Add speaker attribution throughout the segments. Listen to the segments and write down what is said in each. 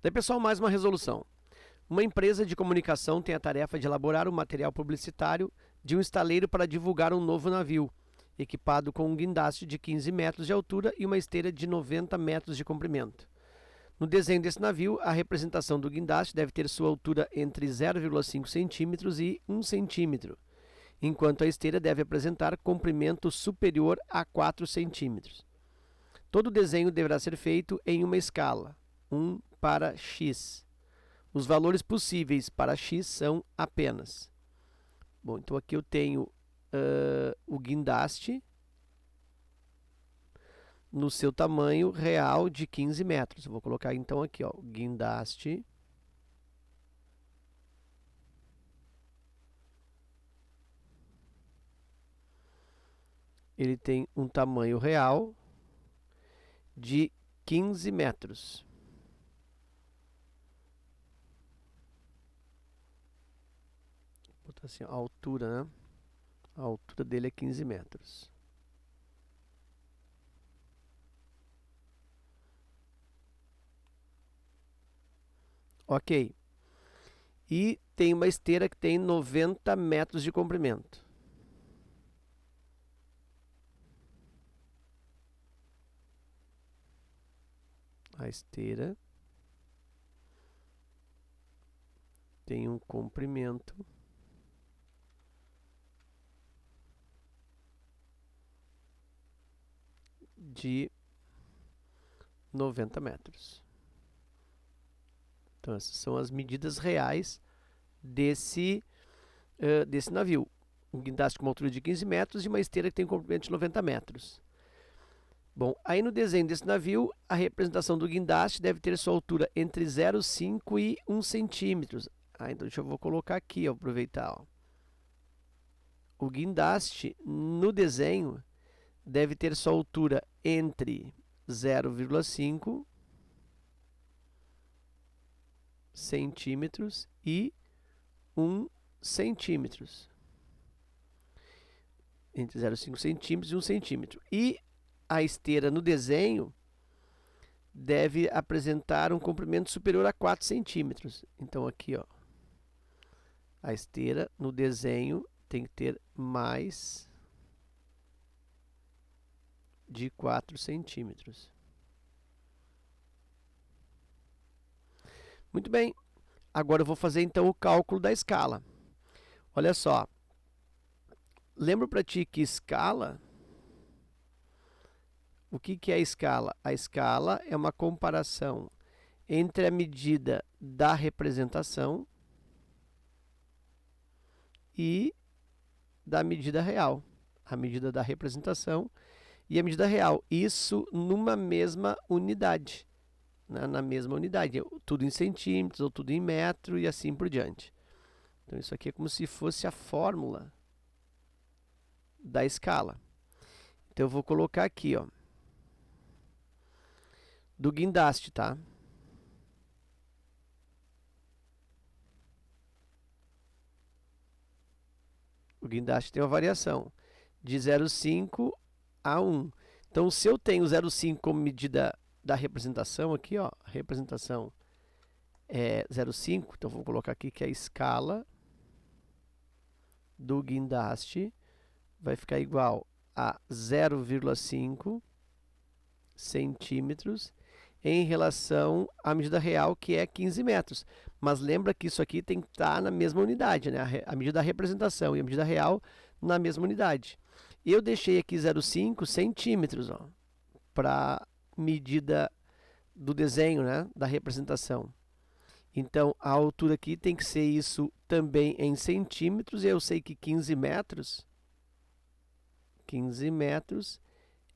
Speaker 1: Daí, pessoal, mais uma resolução. Uma empresa de comunicação tem a tarefa de elaborar um material publicitário de um estaleiro para divulgar um novo navio, equipado com um guindaste de 15 metros de altura e uma esteira de 90 metros de comprimento. No desenho desse navio, a representação do guindaste deve ter sua altura entre 0,5 centímetros e 1 centímetro, enquanto a esteira deve apresentar comprimento superior a 4 centímetros. Todo o desenho deverá ser feito em uma escala, 1 para x. Os valores possíveis para x são apenas. Bom, então aqui eu tenho o guindaste no seu tamanho real de 15 metros. Eu vou colocar então aqui, ó, guindaste ele tem um tamanho real de 15 metros. Vou botar assim, a altura, né? A altura dele é 15 metros. Ok. E tem uma esteira que tem 90 metros de comprimento. A esteira tem um comprimento de 90 metros. Então, essas são as medidas reais desse navio. Um guindaste com uma altura de 15 metros e uma esteira que tem um comprimento de 90 metros. Bom, aí no desenho desse navio, a representação do guindaste deve ter sua altura entre 0,5 e 1 centímetros. Então eu vou colocar aqui, ó, aproveitar. Ó. O guindaste no desenho deve ter sua altura entre 0,5 centímetros e 1 centímetros. Entre 0,5 centímetros e 1 centímetro. E a esteira no desenho deve apresentar um comprimento superior a 4 centímetros. Então aqui, ó, a esteira no desenho tem que ter mais de 4 centímetros. Muito bem. Agora eu vou fazer então o cálculo da escala. Olha só. Lembra para ti que escala... O que é a escala? A escala é uma comparação entre a medida da representação e da medida real. A medida da representação e a medida real. Isso numa mesma unidade. Né? Na mesma unidade. Tudo em centímetros ou tudo em metro e assim por diante. Então isso aqui é como se fosse a fórmula da escala. Então eu vou colocar aqui, ó, do guindaste, tá? O guindaste tem uma variação de 0,5 a 1. Então, se eu tenho 0,5 como medida da representação aqui, ó, a representação é 0,5, então vou colocar aqui que a escala do guindaste vai ficar igual a 0,5 centímetros em relação à medida real, que é 15 metros. Mas lembra que isso aqui tem que estar na mesma unidade, né? A medida da representação e a medida real na mesma unidade. Eu deixei aqui 0,5 centímetros para medida do desenho, né? Da representação. Então, a altura aqui tem que ser isso também em centímetros. E eu sei que 15 metros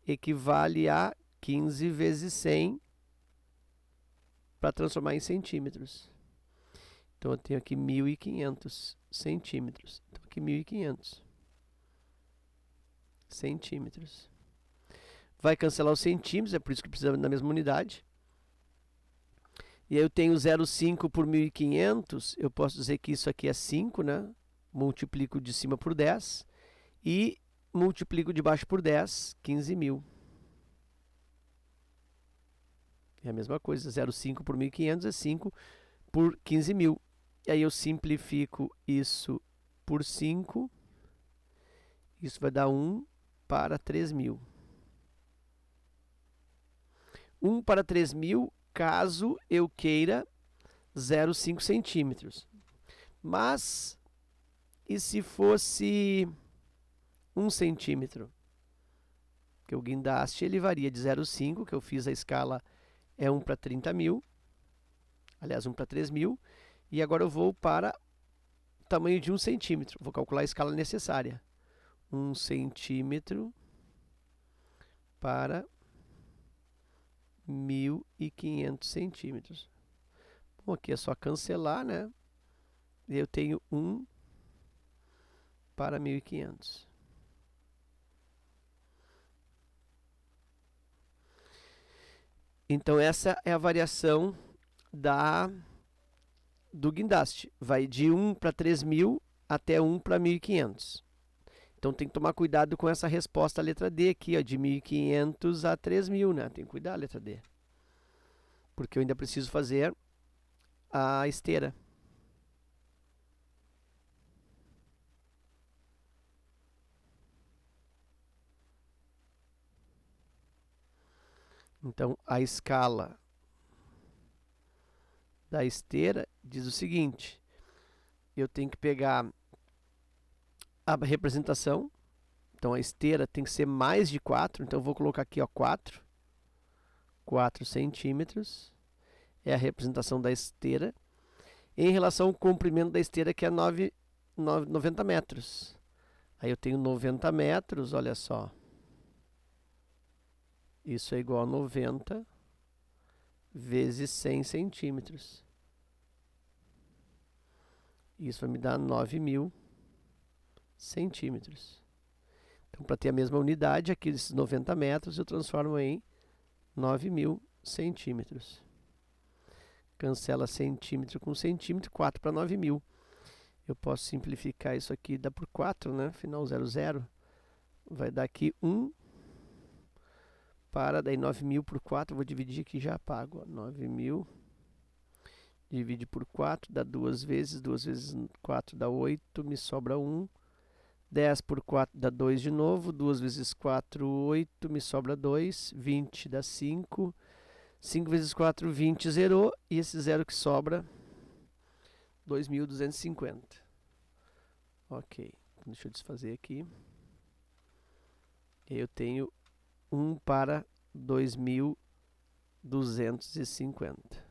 Speaker 1: equivale a 15 vezes 100 para transformar em centímetros. Então, eu tenho aqui 1.500 centímetros. Então, aqui 1.500 centímetros. Vai cancelar os centímetros, é por isso que precisamos da mesma unidade. E aí eu tenho 0,5 por 1.500, eu posso dizer que isso aqui é 5, né? Multiplico de cima por 10 e multiplico de baixo por 10, 15.000. É a mesma coisa, 0,5 por 1.500 é 5 por 15.000. E aí eu simplifico isso por 5. Isso vai dar 1 para 3.000. 1 para 3.000, caso eu queira 0,5 centímetros. Mas, e se fosse 1 centímetro? Porque o guindaste ele varia de 0,5, que eu fiz a escala é 1 para 30.000. Aliás, 1 para 3.000. E agora eu vou para o tamanho de 1 centímetro. Vou calcular a escala necessária. 1 centímetro para 1.500 centímetros. Bom, aqui é só cancelar, né? E eu tenho 1 para 1.500. Então, essa é a variação do guindaste. Vai de 1 para 3.000 até 1 para 1.500. Então, tem que tomar cuidado com essa resposta, a letra D aqui, ó, de 1.500 a 3.000, né? Tem que cuidar, a letra D. Porque eu ainda preciso fazer a esteira. Então, a escala da esteira diz o seguinte: eu tenho que pegar a representação. Então, a esteira tem que ser mais de 4. Então, eu vou colocar aqui, ó, 4 centímetros. É a representação da esteira. Em relação ao comprimento da esteira, que é 90 metros. Aí eu tenho 90 metros, olha só. Isso é igual a 90 vezes 100 centímetros. Isso vai me dar 9.000 centímetros. Então, para ter a mesma unidade, aqui esses 90 metros eu transformo em 9.000 centímetros. Cancela centímetro com centímetro, 4 para 9.000. Eu posso simplificar isso aqui, dá por 4, né? Final 00. Vai dar aqui 1 para, daí 9.000 por 4, vou dividir aqui, já apago. 9.000, divide por 4, dá 2 vezes 4 dá 8, me sobra 1. 10 por 4 dá 2 de novo, 2 vezes 4, 8, me sobra 2. 20 dá 5. 5 vezes 4, 20, zerou. E esse zero que sobra, 2.250. Ok, deixa eu desfazer aqui. Eu tenho 1 para 2.250.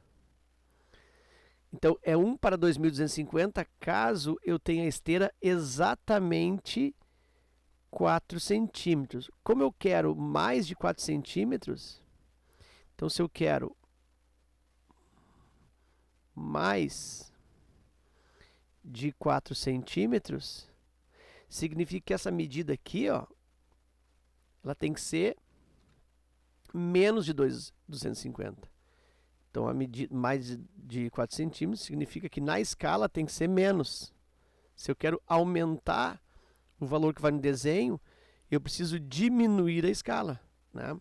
Speaker 1: Então, é 1 para 2.250 caso eu tenha a esteira exatamente 4 centímetros. Como eu quero mais de 4 centímetros, então se eu quero mais de 4 centímetros, significa que essa medida aqui, ó, ela tem que ser menos de 250. Então, a medida mais de 4 centímetros significa que na escala tem que ser menos. Se eu quero aumentar o valor que vai no desenho, eu preciso diminuir a escala, né?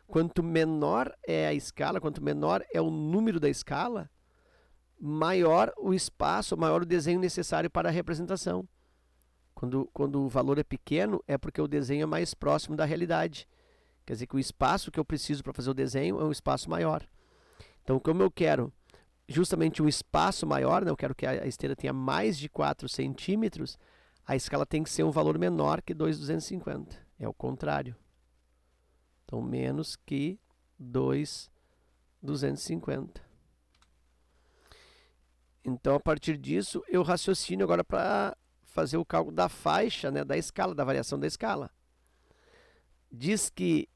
Speaker 1: Quanto menor é a escala, quanto menor é o número da escala, maior o espaço, maior o desenho necessário para a representação. Quando o valor é pequeno, é porque o desenho é mais próximo da realidade. Quer dizer que o espaço que eu preciso para fazer o desenho é um espaço maior. Então, como eu quero justamente um espaço maior, né, eu quero que a esteira tenha mais de 4 centímetros, a escala tem que ser um valor menor que 2.250. É o contrário. Então, menos que 2.250. Então, a partir disso, eu raciocino agora para fazer o cálculo da faixa, né, da escala, da variação da escala. Diz que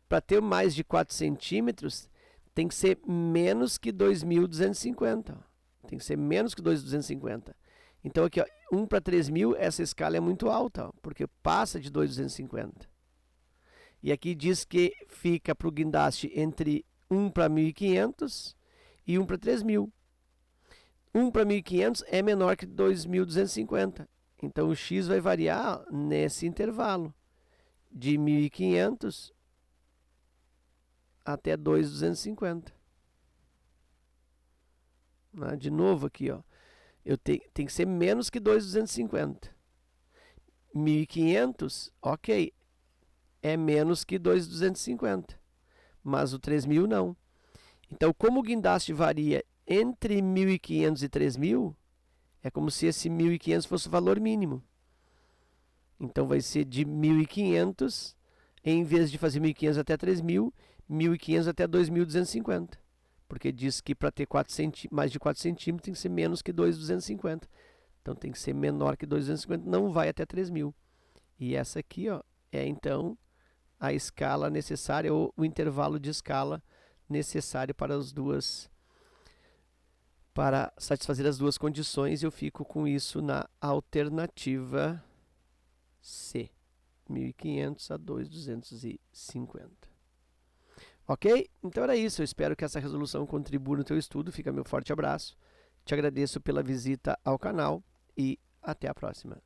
Speaker 1: para ter mais de 4 centímetros, tem que ser menos que 2.250. Tem que ser menos que 2.250. Então, aqui, ó, 1 para 3.000, essa escala é muito alta, ó, porque passa de 2.250. E aqui diz que fica para o guindaste entre 1 para 1.500 e 1 para 3.000. 1 para 1.500 é menor que 2.250. Então, o x vai variar nesse intervalo, de 1.500 até 2.250. De novo aqui, ó. Tem que ser menos que 2.250. 1.500, ok, é menos que 2.250. Mas o 3.000 não. Então, como o guindaste varia entre 1.500 e 3.000, é como se esse 1.500 fosse o valor mínimo. Então, vai ser de 1.500, em vez de fazer 1.500 até 3.000, 1.500 até 2.250. Porque diz que para ter mais de 4 centímetros tem que ser menos que 2.250. Então, tem que ser menor que 2.250, não vai até 3.000. E essa aqui, ó, é então a escala necessária, ou o intervalo de escala necessário para satisfazer as duas condições. Eu fico com isso na alternativa C, 1.500 a 2.250. Ok? Então era isso. Eu espero que essa resolução contribua no teu estudo. Fica meu forte abraço. Te agradeço pela visita ao canal e até a próxima.